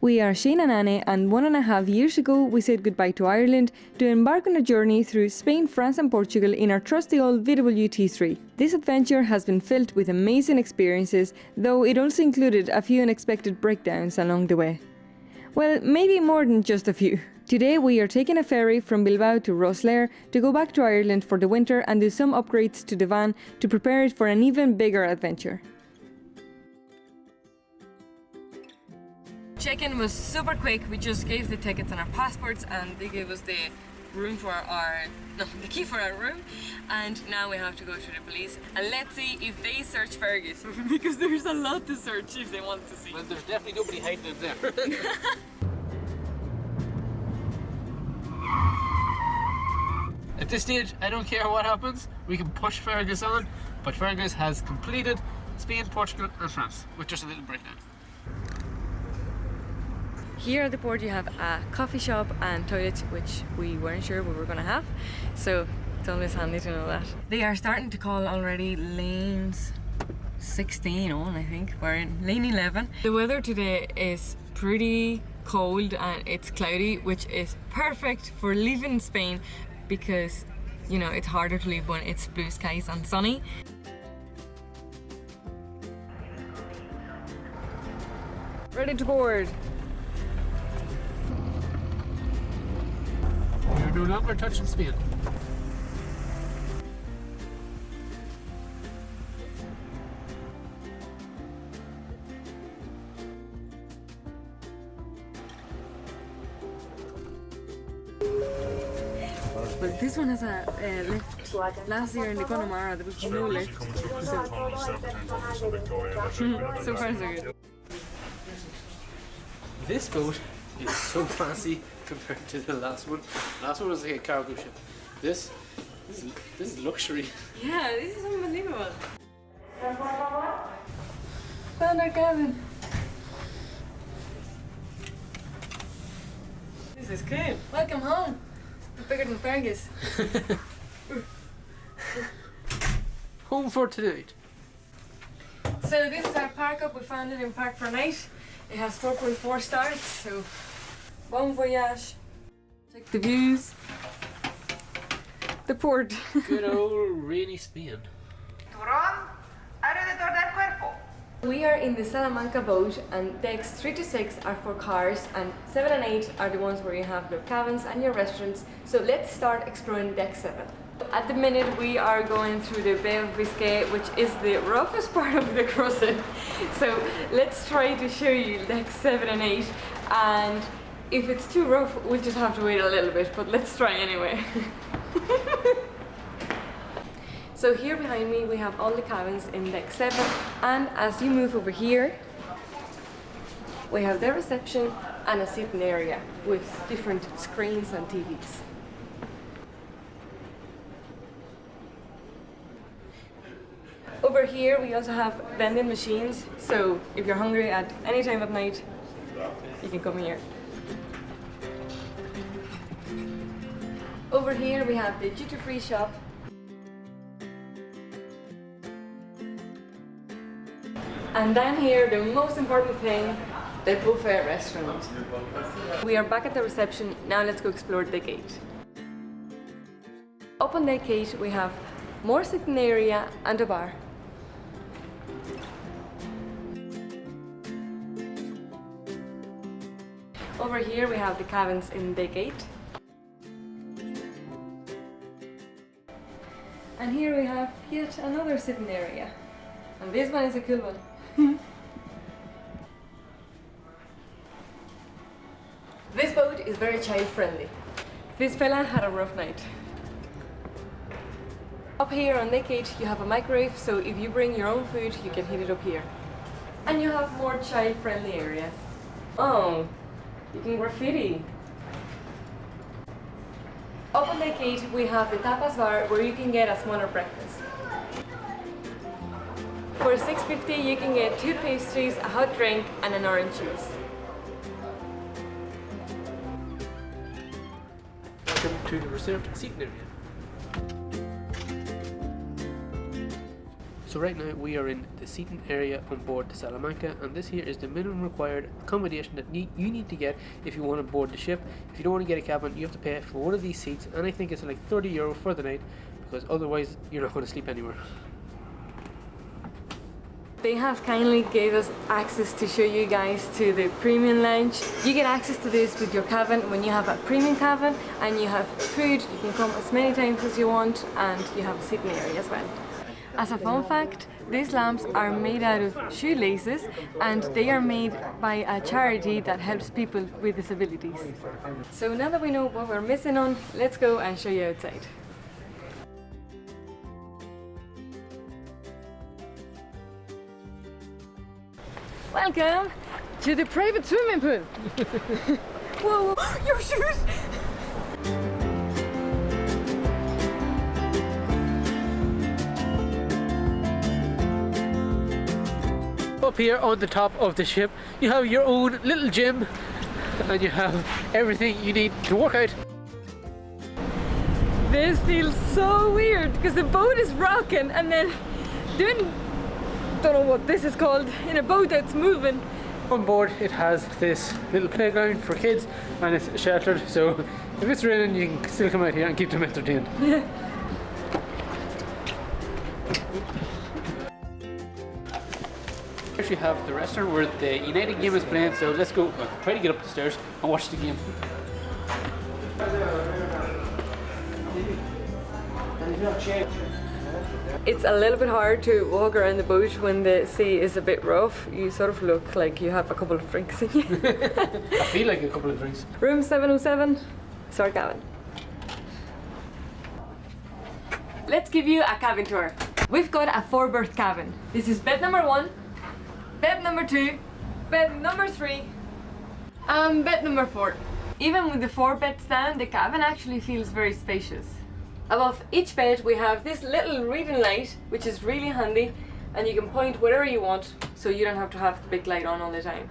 We are Shane and Annie, and 1.5 years ago we said goodbye to Ireland to embark on a journey through Spain, France and Portugal in our trusty old VW T3. This adventure has been filled with amazing experiences, though it also included a few unexpected breakdowns along the way. Well, maybe more than just a few. Today we are taking a ferry from Bilbao to Rosslare to go back to Ireland for the winter and do some upgrades to the van to prepare it for an even bigger adventure. Check-in was super quick. We just gave the tickets and our passports and they gave us the key for our room, and now we have to go to the police and let's see if they search Fergus because there's a lot to search if they want to see. Well, there's definitely nobody hiding in there. At this stage, I don't care what happens, we can push Fergus on, but Fergus has completed Spain, Portugal and France with just a little breakdown. Here at the port you have a coffee shop and toilets, which we weren't sure we were going to have, so it's always handy to know that. They are starting to call already lanes 16 on, I think. We're in lane 11. The weather today is pretty cold and it's cloudy, which is perfect for leaving Spain because, you know, it's harder to leave when it's blue skies and sunny. Ready to board. You're no longer touching Spain. But this one has a lift. Last year in the 𝗙𝗢𝗟𝗟𝗢𝗪 there was no lift. So far so good. This boat is so fancy compared to the last one. Last one was like a cargo ship. This is luxury. Yeah, this is unbelievable. Found our cabin. This is cool. Welcome home. Bigger than Fergus. Home for tonight. So this is our park up. We found it in Park for Night. It has 4.4 stars, so bon voyage. Check the views. The port. Good old rainy Spain. We are in the Salamanca boat and decks 3 to 6 are for cars and 7 and 8 are the ones where you have your cabins and your restaurants. So let's start exploring deck 7. At the minute we are going through the 𝗦𝗢𝗢𝗢𝗪, which is the roughest part of the crossing. So let's try to show you deck 7 and 8, and if it's too rough we'll just have to wait a little bit, but let's try anyway. So here behind me we have all the cabins in deck 7, and as you move over here we have the reception and a sitting area with different screens and TVs. Over here we also have vending machines, so if you're hungry at any time of night you can come here. Over here we have the duty-free shop. And down here, the most important thing, the buffet restaurant. We are back at the reception, now let's go explore deck 8. Up on deck 8 we have more sitting area and a bar. Over here we have the cabins in deck 8. And here we have yet another sitting area. And this one is a cool one. This boat is very child friendly. This fella had a rough night. Up here on deck 8 you have a microwave, so if you bring your own food you can heat it up here. And you have more child friendly areas. Oh, you can graffiti. Up on deck 8 we have the tapas bar where you can get a smaller breakfast. For $6.50 you can get 2 pastries, a hot drink and an orange juice. Welcome to the reserved seating area. So right now we are in the seating area on board the Salamanca, and this here is the minimum required accommodation that you need to get if you want to board the ship. If you don't want to get a cabin, you have to pay for one of these seats, and I think it's like €30 for the night, because otherwise you're not going to sleep anywhere. They have kindly gave us access to show you guys to the premium lounge. You get access to this with your cabin when you have a premium cabin, and you have food. You can come as many times as you want, and you have a sitting area as well. As a fun fact, these lamps are made out of shoelaces, and they are made by a charity that helps people with disabilities. So now that we know what we're missing on, let's go and show you outside. Welcome to the private swimming pool. Whoa, whoa, your shoes! Up here on the top of the ship, you have your own little gym, and you have everything you need to work out. This feels so weird because the boat is rocking, and then doing, don't know what this is called, in a boat that's moving. On board it has this little playground for kids, and it's sheltered, so if it's raining you can still come out here and keep them entertained. Here you have the restaurant where the United game is playing, so let's go try to get up the stairs and watch the game. It's a little bit hard to walk around the boat when the sea is a bit rough. You sort of look like you have a couple of drinks in you. I feel like a couple of drinks. Room 707, start cabin. Let's give you a cabin tour. We've got a 4-berth cabin. This is bed number 1, bed number 2, bed number 3, and bed number 4. Even with the 4 beds down, the cabin actually feels very spacious. Above each bed we have this little reading light, which is really handy, and you can point wherever you want, so you don't have to have the big light on all the time.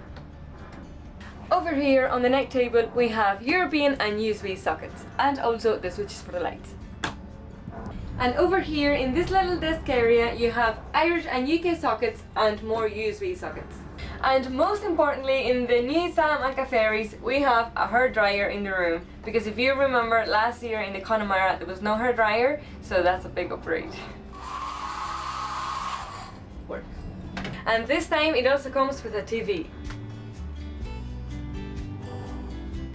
Over here on the night table we have European and USB sockets, and also the switches for the lights. And over here in this little desk area you have Irish and UK sockets and more USB sockets. And most importantly, in the new Salamanca ferries we have a hair dryer in the room, because if you remember last year in the 𝗦𝗢𝗢𝗡𝗏 there was no hair dryer, so that's a big upgrade. Works. And this time it also comes with a TV.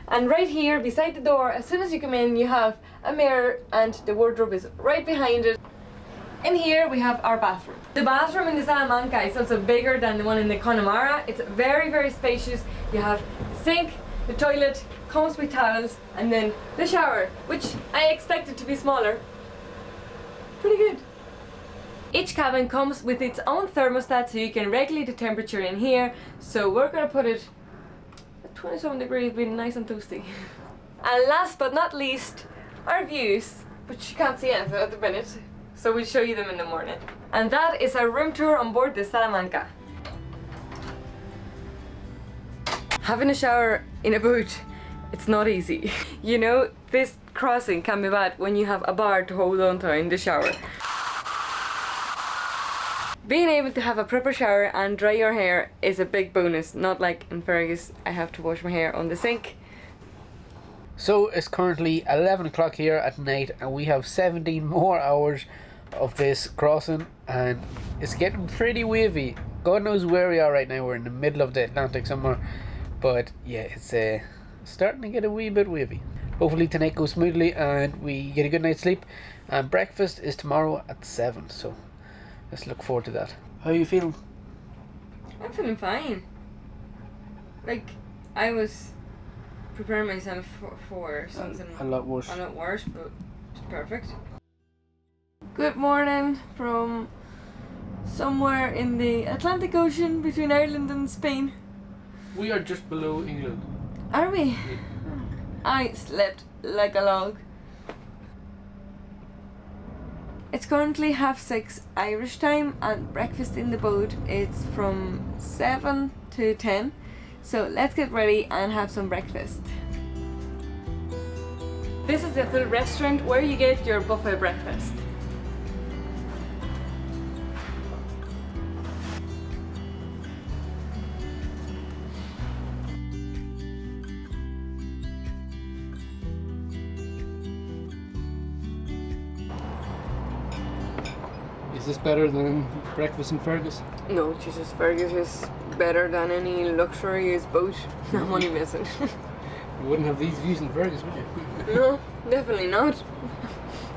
And right here beside the door, as soon as you come in, you have a mirror, and the wardrobe is right behind it. In here we have our bathroom. The bathroom in the Salamanca is also bigger than the one in the 𝗦𝗢𝗡𝗏. It's very, very spacious. You have the sink, the toilet, comes with towels, and then the shower, which I expected to be smaller. Pretty good. Each cabin comes with its own thermostat, so you can regulate the temperature in here. So we're gonna put it at 27 degrees, being nice and toasty. And last but not least, our views, but you can't see anything at the minute, so we'll show you them in the morning. And that is our room tour on board the Salamanca. Having a shower in a boat, it's not easy. You know, this crossing can be bad when you have a bar to hold on to in the shower. Being able to have a proper shower and dry your hair is a big bonus, not like in Fergus, I have to wash my hair on the sink. So it's currently 11 o'clock here at night, and we have 17 more hours of this crossing, and it's getting pretty wavy. God knows where we are right now. We're in the middle of the Atlantic somewhere, but yeah, it's starting to get a wee bit wavy. Hopefully tonight goes smoothly and we get a good night's sleep, and breakfast is tomorrow at 7, so let's look forward to that. How are you feeling? I'm feeling fine. Like, I was preparing myself for something a lot worse, but it's perfect. Good morning from somewhere in the Atlantic Ocean between Ireland and Spain. We are just below England. Are we? Yeah. I slept like a log. It's currently 6:30 Irish time, and breakfast in the boat is from 7 to 10. So let's get ready and have some breakfast. This is the full restaurant where you get your buffet breakfast. Is this better than breakfast in Fergus? No, Jesus, Fergus is better than any luxurious boat. I'm only missing. You wouldn't have these views in Fergus, would you? No, definitely not.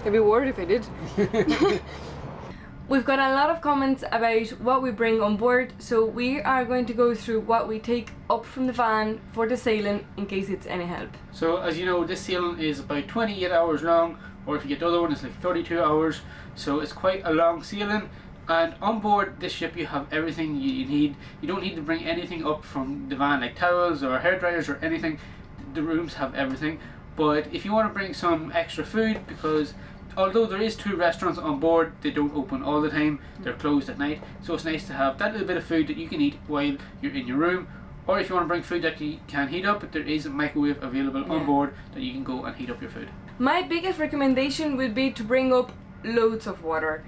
I'd be worried if I did. We've got a lot of comments about what we bring on board, so we are going to go through what we take up from the van for the sailing in case it's any help. So as you know, this sailing is about 28 hours long, or if you get the other one it's like 32 hours, so it's quite a long sailing. And on board this ship you have everything you need. You don't need to bring anything up from the van like towels or hair dryers or anything. The rooms have everything. But if you want to bring some extra food, because although there is 2 restaurants on board, they don't open all the time, they're closed at night, so it's nice to have that little bit of food that you can eat while you're in your room. Or if you want to bring food that you can heat up, there is a microwave available on board that you can go and heat up your food. My biggest recommendation would be to bring up loads of water,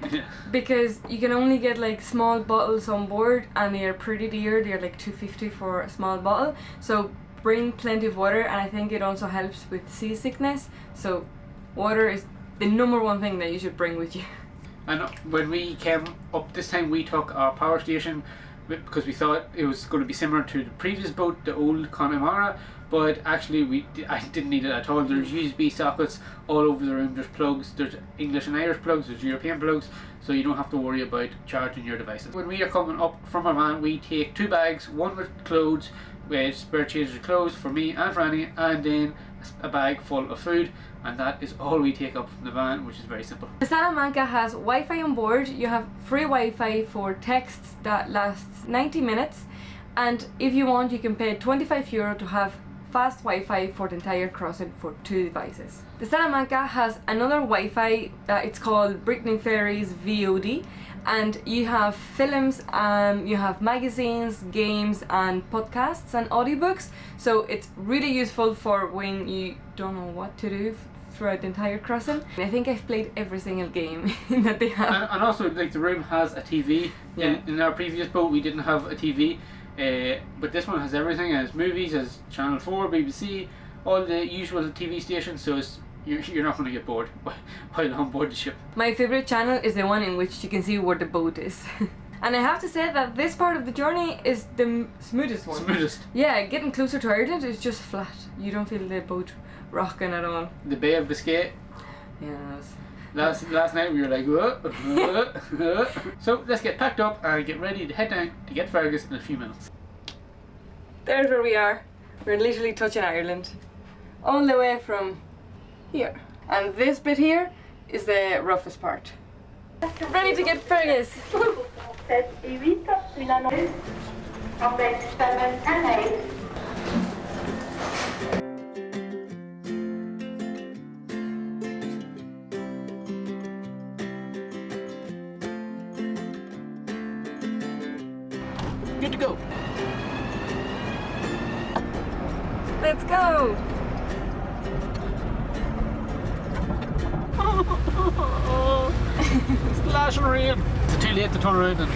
because you can only get like small bottles on board and they are pretty dear. They're like $2.50 for a small bottle, so bring plenty of water. And I think it also helps with seasickness, so water is the #1 thing that you should bring with you. And when we came up this time, we took our power station because we thought it was going to be similar to the previous boat, the old 𝗦𝗡𝗢𝗡, but actually I didn't need it at all. There's USB sockets all over the room, there's plugs, there's English and Irish plugs, there's European plugs, so you don't have to worry about charging your devices. When we are coming up from our van, we take 2 bags, one with clothes, with spare changes of clothes for me and for Annie, and then a bag full of food, and that is all we take up from the van, which is very simple. The Salamanca has Wi-Fi on board. You have free Wi-Fi for texts that lasts 90 minutes, and if you want you can pay €25 to have fast Wi-Fi for the entire crossing for 2 devices. The Salamanca has another Wi-Fi that it's called Brittany Ferries VOD, and you have films, you have magazines, games and podcasts and audiobooks, so it's really useful for when you don't know what to do throughout the entire crossing. I think I've played every single game that they have. And also, like, the room has a TV. In our previous boat we didn't have a TV, but this one has everything. It has movies, it has Channel 4, BBC, all the usual TV stations, so you're not going to get bored while on board the ship. My favourite channel is the one in which you can see where the boat is. And I have to say that this part of the journey is the smoothest one. Smoothest. Yeah, getting closer to Ireland is just flat. You don't feel the boat rocking at all. The Bay of Biscay. Yeah. Last night we were like, whoa. So let's get packed up and get ready to head down to get Fergus in a few minutes. There's where we are. We're literally touching Ireland. All the way from here. And this bit here is the roughest part. Ready to get Fergus. 7 et 8, une annonce avec 7 and 8. Good to go. Let's go. Splash and rain. It's too late to turn around and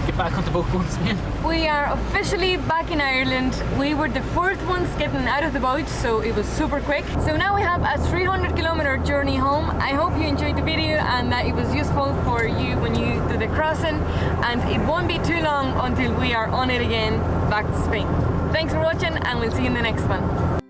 get back on the boat going to Spain. We are officially back in Ireland. We were the 4th ones getting out of the boat, so it was super quick. So now we have a 300-kilometer journey home. I hope you enjoyed the video and that it was useful for you when you do the crossing, and it won't be too long until we are on it again back to Spain. Thanks for watching, and we'll see you in the next one.